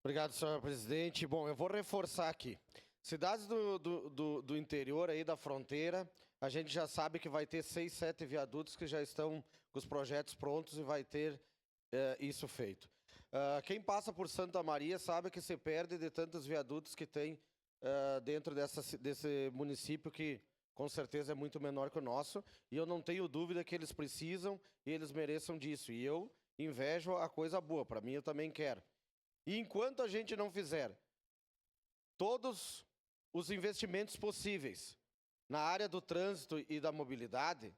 Obrigado, senhor presidente. Bom, eu vou reforçar aqui. Cidades do interior aí da fronteira, a gente já sabe que vai ter 6, 7 viadutos que já estão com os projetos prontos e vai ter isso feito. Quem passa por Santa Maria sabe que se perde de tantos viadutos que tem dentro desse município que com certeza é muito menor que o nosso, e eu não tenho dúvida que eles precisam e eles mereçam disso. E eu invejo a coisa boa, para mim eu também quero. E enquanto a gente não fizer todos os investimentos possíveis na área do trânsito e da mobilidade,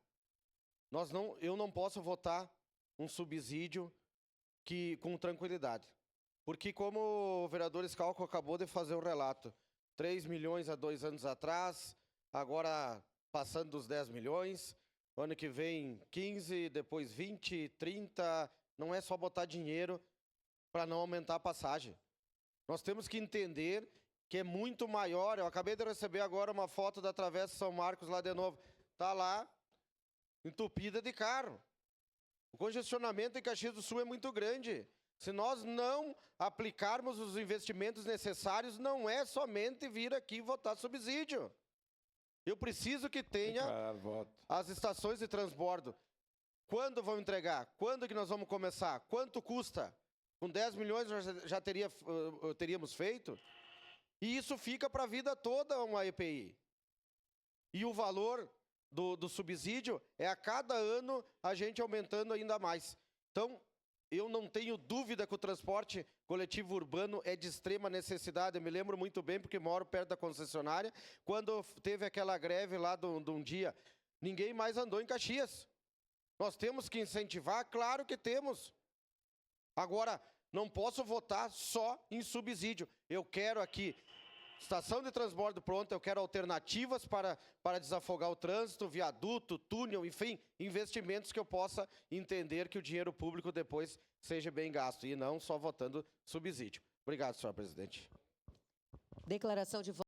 eu não posso votar um subsídio com tranquilidade. Porque como o vereador Scalco acabou de fazer o relato, 3 milhões há 2 anos atrás, agora passando dos 10 milhões, ano que vem 15, depois 20, 30, não é só botar dinheiro para não aumentar a passagem. Nós temos que entender que é muito maior. Eu acabei de receber agora uma foto da Travessa São Marcos lá de novo. Está lá, entupida de carro. O congestionamento em Caxias do Sul é muito grande. Se nós não aplicarmos os investimentos necessários, não é somente vir aqui votar subsídio. Eu preciso que tenha as estações de transbordo. Quando vão entregar? Quando que nós vamos começar? Quanto custa? Com 10 milhões já teríamos feito? E isso fica para a vida toda uma EPI. E o valor do subsídio é a cada ano a gente aumentando ainda mais. Então, eu não tenho dúvida que o transporte coletivo urbano é de extrema necessidade. Eu me lembro muito bem, porque moro perto da concessionária, quando teve aquela greve lá de um dia, ninguém mais andou em Caxias. Nós temos que incentivar? Claro que temos. Agora, não posso votar só em subsídio. Eu quero aqui estação de transbordo pronta, eu quero alternativas para desafogar o trânsito, viaduto, túnel, enfim, investimentos que eu possa entender que o dinheiro público depois seja bem gasto e não só votando subsídio. Obrigado, senhor presidente. Declaração de voto.